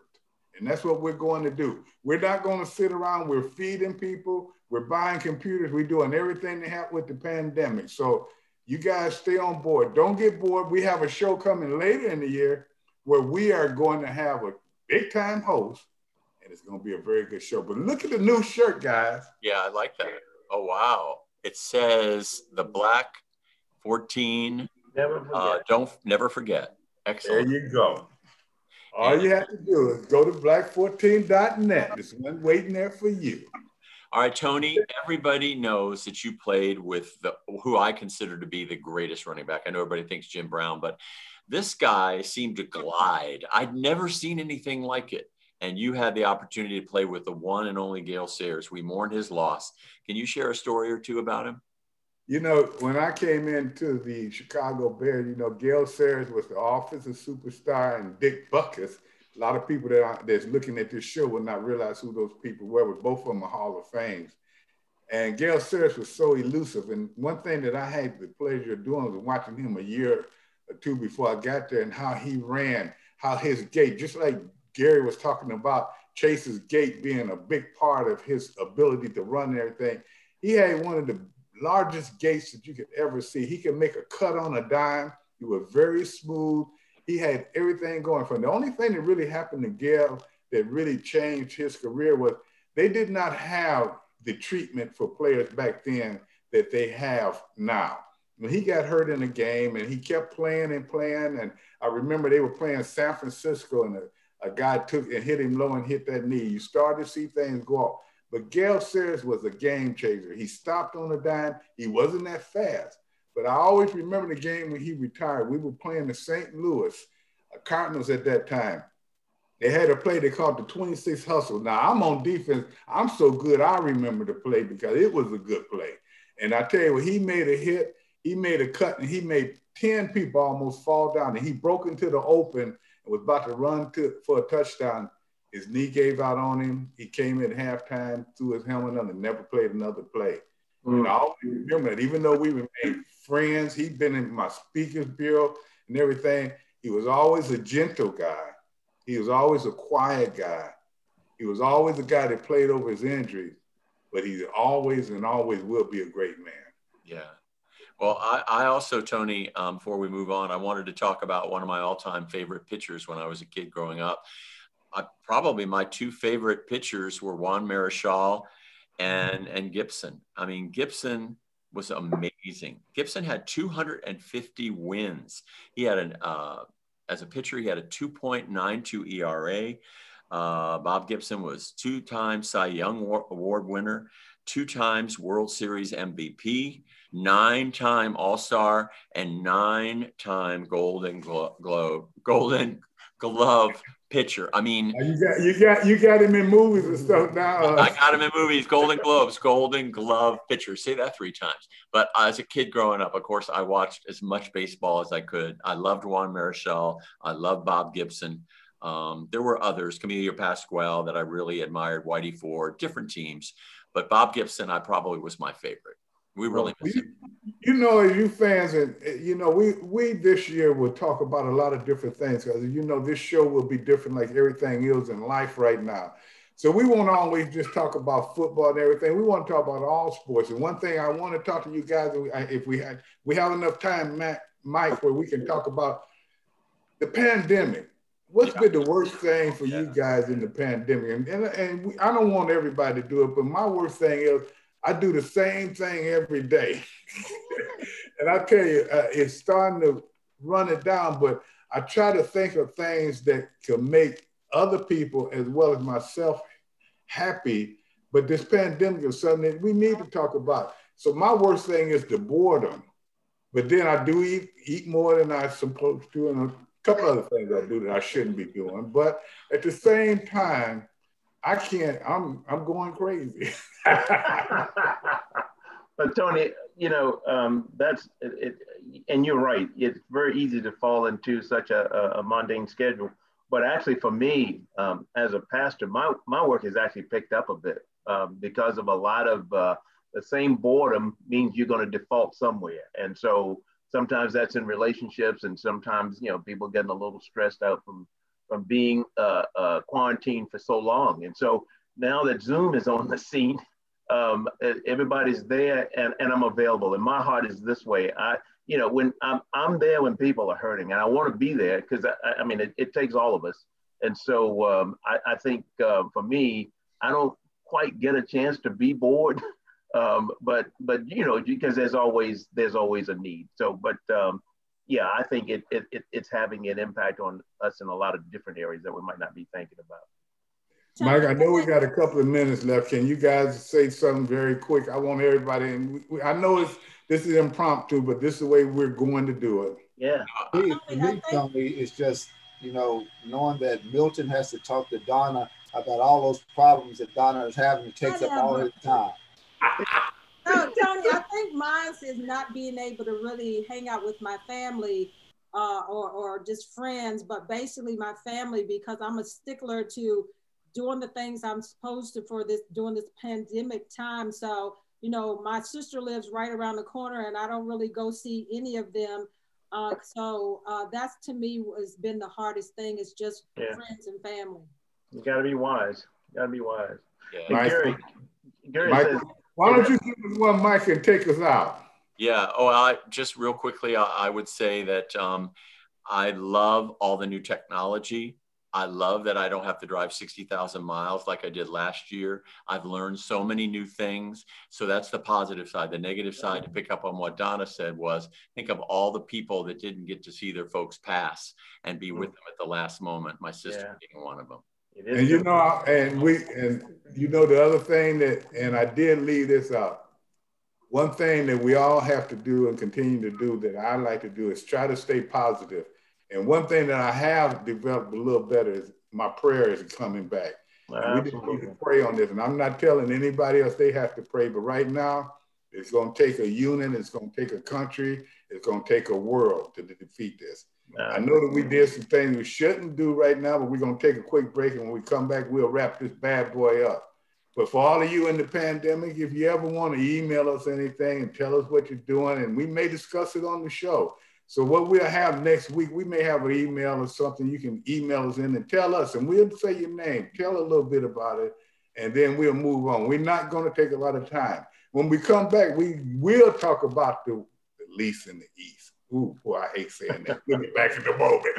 And that's what we're going to do. We're not going to sit around. We're feeding people. We're buying computers. We're doing everything to help with the pandemic. So you guys stay on board. Don't get bored. We have a show coming later in the year where we are going to have a big time host, and it's going to be a very good show. But look at the new shirt, guys. Yeah, I like that. Oh, wow. It says the Black 14. Never forget. Excellent. There you go. All you have to do is go to black14.net. There's one waiting there for you. All right, Tony, everybody knows that you played with who I consider to be the greatest running back. I know everybody thinks Jim Brown, but this guy seemed to glide. I'd never seen anything like it. And you had the opportunity to play with the one and only Gale Sayers. We mourn his loss. Can you share a story or two about him? You know, when I came into the Chicago Bears, you know, Gale Sayers was the offensive superstar, and Dick Butkus. A lot of people that's looking at this show will not realize who those people were, but both of them are Hall of Fames. And Gale Sayers was so elusive. And one thing that I had the pleasure of doing was watching him a year or two before I got there, and how he ran, how his gait, just like Gary was talking about Chase's gait being a big part of his ability to run and everything. He had one of the largest gaits that you could ever see. He could make a cut on a dime. He was very smooth. He had everything going for him. The only thing that really happened to Gale that really changed his career was they did not have the treatment for players back then that they have now. When he got hurt in the game and he kept playing, and I remember they were playing San Francisco, and a guy took and hit him low and hit that knee. You started to see things go off. But Gale Sayers was a game changer. He stopped on a dime. He wasn't that fast. But I always remember the game when he retired. We were playing the St. Louis Cardinals at that time. They had a play they called the 26 hustle. Now, I'm on defense. I'm so good I remember the play because it was a good play. And I tell you what, he made a hit, he made a cut, and he made 10 people almost fall down. And he broke into the open and was about to run for a touchdown. His knee gave out on him. He came in halftime, threw his helmet on, and never played another play. And I always remember that, even though we remained friends, he'd been in my speakers bureau and everything, he was always a gentle guy. He was always a quiet guy. He was always a guy that played over his injuries, but he always and always will be a great man. Yeah. Well, I also, Tony, before we move on, I wanted to talk about one of my all-time favorite pitchers when I was a kid growing up. Probably my two favorite pitchers were Juan Marichal and Gibson. I mean, Gibson was amazing. Gibson had 250 wins. He had as a pitcher, he had a 2.92 ERA. Bob Gibson was 2-time Cy Young Award winner, 2 times World Series MVP, 9-time All-Star, and 9-time Golden Glove pitcher. I mean, you got him in movies and stuff now. I got him in movies. Golden Globes, Golden Glove pitcher. Say that 3 times. But as a kid growing up, of course, I watched as much baseball as I could. I loved Juan Marichal. I loved Bob Gibson. There were others, Camilo Pascual, that I really admired. Whitey Ford, different teams. But Bob Gibson, I probably was my favorite. We really miss him. You know, as you fans, and you know, we this year will talk about a lot of different things because you know this show will be different like everything is in life right now. So we won't always just talk about football and everything. We want to talk about all sports. And one thing I want to talk to you guys, if we have enough time, Mike, where we can talk about the pandemic. What's been the worst thing for you guys in the pandemic? And I don't want everybody to do it, but my worst thing is I do the same thing every day. And I tell you, it's starting to run it down, but I try to think of things that can make other people as well as myself happy. But this pandemic is something that we need to talk about. So my worst thing is the boredom. But then I do eat more than I'm supposed to, and a couple other things I do that I shouldn't be doing. But at the same time, I can't, I'm going crazy. But Tony, you know, that's it, and you're right. It's very easy to fall into such a mundane schedule. But actually, for me, as a pastor, my work has actually picked up a bit because of a lot of the same boredom means you're going to default somewhere, and so sometimes that's in relationships, and sometimes you know people getting a little stressed out from being quarantined for so long, and so now that Zoom is on the scene. Everybody's there and I'm available, and my heart is this way. You know, when I'm there when people are hurting, and I want to be there because I mean it takes all of us. And so I think for me, I don't quite get a chance to be bored, but you know, because there's always a need. So, but yeah, I think it's having an impact on us in a lot of different areas that we might not be thinking about. Mike, I know we got a couple of minutes left. Can you guys say something very quick? I want everybody, and I know this is impromptu, but this is the way we're going to do it. Yeah. For me, Tony, it's just, you know, knowing that Milton has to talk to Donna about all those problems that Donna is having. It takes up all his time. No, Tony, I think mine is not being able to really hang out with my family or just friends, but basically my family, because I'm a stickler to doing the things I'm supposed to during this pandemic time. So, you know, my sister lives right around the corner and I don't really go see any of them. So that's to me has been the hardest thing, is just friends and family. You gotta be wise. You gotta be wise. Yeah. And Gary Mike, says, why don't you give us one mic and take us out? Yeah. Oh, just real quickly, I would say that I love all the new technology. I love that I don't have to drive 60,000 miles like I did last year. I've learned so many new things. So that's the positive side. The negative side, to pick up on what Donna said, was think of all the people that didn't get to see their folks pass and be with them at the last moment. My sister being one of them. And you know, and you know the other thing that, and I did leave this out. One thing that we all have to do and continue to do that I like to do is try to stay positive. And one thing that I have developed a little better is my prayer is coming back. And we just need to pray on this. And I'm not telling anybody else they have to pray, but right now it's going to take a unit, it's going to take a country, it's going to take a world to defeat this. I know that we did some things we shouldn't do right now, but we're going to take a quick break, and when we come back, we'll wrap this bad boy up. But for all of you in the pandemic, if you ever want to email us anything and tell us what you're doing, and we may discuss it on the show. So what we'll have next week, we may have an email or something. You can email us in and tell us, and we'll say your name, tell a little bit about it, and then we'll move on. We're not going to take a lot of time. When we come back, we will talk about the lease in the East. Ooh, boy, I hate saying that. We'll get back in the moment.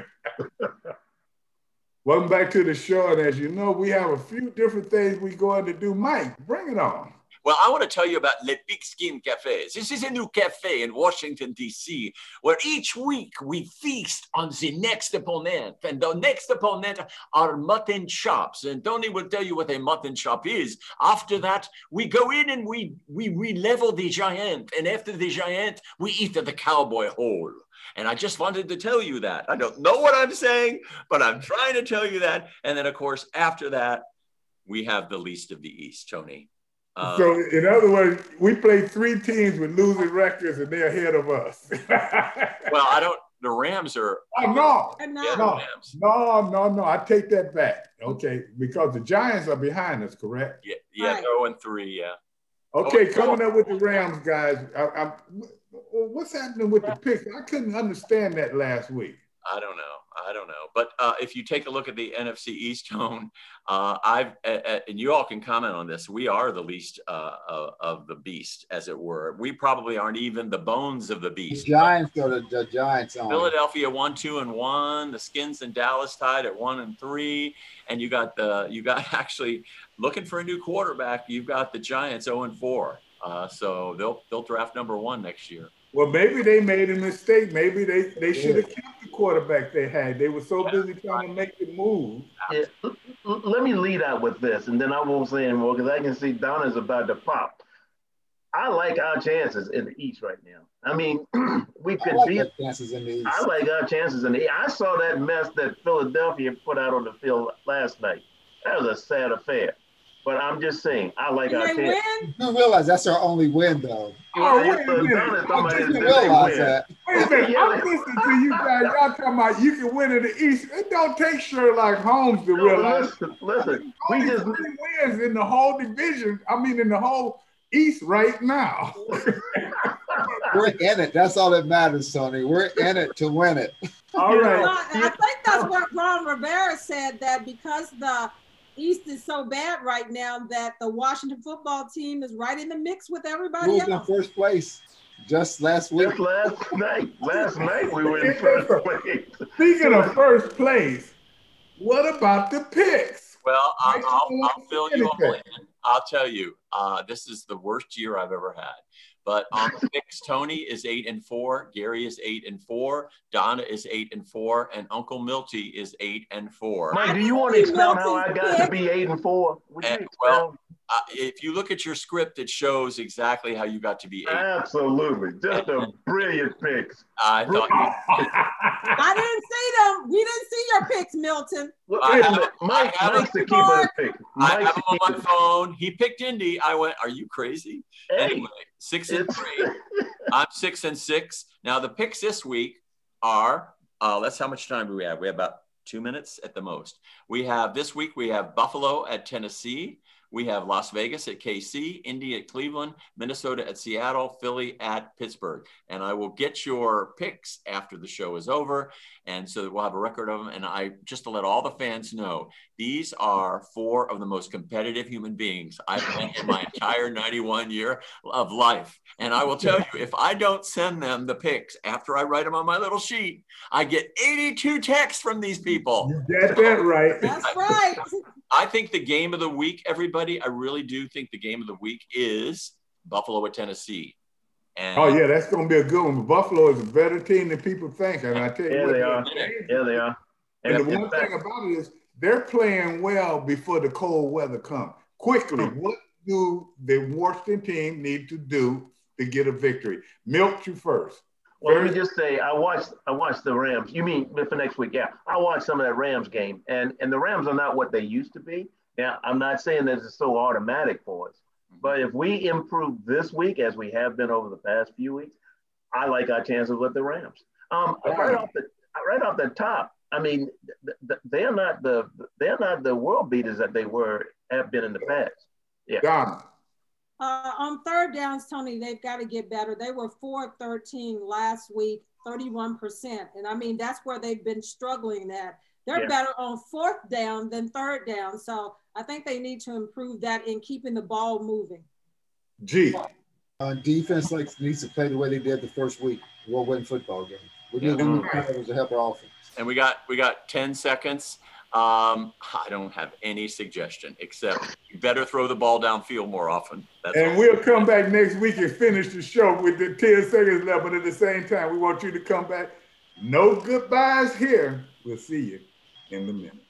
Welcome back to the show, and as you know, we have a few different things we're going to do. Mike, bring it on. Well, I want to tell you about Le Pigskin Cafe. This is a new cafe in Washington, D.C., where each week we feast on the next opponent. And the next opponent are mutton chops. And Tony will tell you what a mutton chop is. After that, we go in and we level the giant. And after the giant, we eat the cowboy whole. And I just wanted to tell you that. I don't know what I'm saying, but I'm trying to tell you that. And then, of course, after that, we have the least of the East, Tony. So, in other words, we play 3 teams with losing records, and they're ahead of us. Well, the Rams are. Oh, no. No. I take that back. Okay, because the Giants are behind us, correct? Yeah, right. 0-3, yeah. Okay, coming up with the Rams, guys. What's happening with the picks? I couldn't understand that last week. I don't know. But if you take a look at the NFC East, Tone, and you all can comment on this, we are the least of the beast, as it were. We probably aren't even the bones of the beast. The Giants are the Giants on. Philadelphia 1-2-1. The Skins and Dallas tied at 1-3. And you got actually looking for a new quarterback. You've got the Giants 0-4. So they'll draft number 1 next year. Well, maybe they made a mistake. Maybe they should have kept the quarterback they had. They were so busy trying to make the move. Yeah. Let me lead out with this, and then I won't say anymore because I can see Donna's about to pop. I like our chances in the East right now. I mean, we could beat chances in the East. I like our chances in the East. I saw that mess that Philadelphia put out on the field last night. That was a sad affair. But I'm just saying, I like our chances. You realize that's our only win, though. Oh, wait a minute. Realize that. Wait a minute. I'm listening to you guys. Y'all talking about you can win in the East. It don't take Sherlock Holmes to realize. Listen. We just wins in the whole division. I mean, in the whole East right now. We're in it. That's all that matters, Tony. We're in it to win it. All right. I think that's what Ron Rivera said, that because the East is so bad right now that the Washington football team is right in the mix with everybody else. In first place just last week. Just last night we were in first place. Speaking of first place, what about the picks? Well, I'll fill you all in. I'll tell you, this is the worst year I've ever had. But on the picks, Tony is 8-4, Gary is 8-4, Donna is 8-4, and Uncle Milty is 8-4. Mike, do you want to explain how I got to be 8-4? Well, if you look at your script, it shows exactly how you got to be 8. Absolutely, just a brilliant picks. I thought. I didn't see them. We didn't see your picks, Milton. Mike's the keeper pick. I have him on my phone. He picked Indy. I went, "Are you crazy?" Hey, anyway, 6-3. I'm 6-6. Now the picks this week are. Let's how much time do we have? We have about 2 minutes at the most. This week we have Buffalo at Tennessee. We have Las Vegas at KC, Indy at Cleveland, Minnesota at Seattle, Philly at Pittsburgh. And I will get your picks after the show is over. And so that we'll have a record of them. And just to let all the fans know, these are 4 of the most competitive human beings I've met in my entire 91 year of life. And I will tell you, if I don't send them the picks after I write them on my little sheet, I get 82 texts from these people. You get that right. That's right. I think the game of the week, everybody, I really do think the game of the week is Buffalo at Tennessee. And oh, yeah, that's going to be a good one. Buffalo is a better team than people think. And I tell you what, they are. Yeah, they are. And the one thing about it is they're playing well before the cold weather comes. Quickly, what do the Washington team need to do to get a victory? Milk you first. Well, let me just say, I watched the Rams. You mean for next week? Yeah, I watched some of that Rams game, and the Rams are not what they used to be. Now, I'm not saying that it's so automatic for us, but if we improve this week as we have been over the past few weeks, I like our chances with the Rams. Right off the top, I mean, they're not the world beaters that they have been in the past. Yeah. Donna. On third downs, Tony, they've got to get better. They were 4-13 last week, 31%. And I mean, that's where they've been struggling at. They're better on fourth down than third down. So I think they need to improve that in keeping the ball moving. G. Defense needs to play the way they did the first week. We'll win football game. We need to help our offense. And we got 10 seconds. I don't have any suggestion except you better throw the ball downfield more often. And we'll come back next week and finish the show with the 10 seconds left. But at the same time, we want you to come back. No goodbyes here. We'll see you in the minute.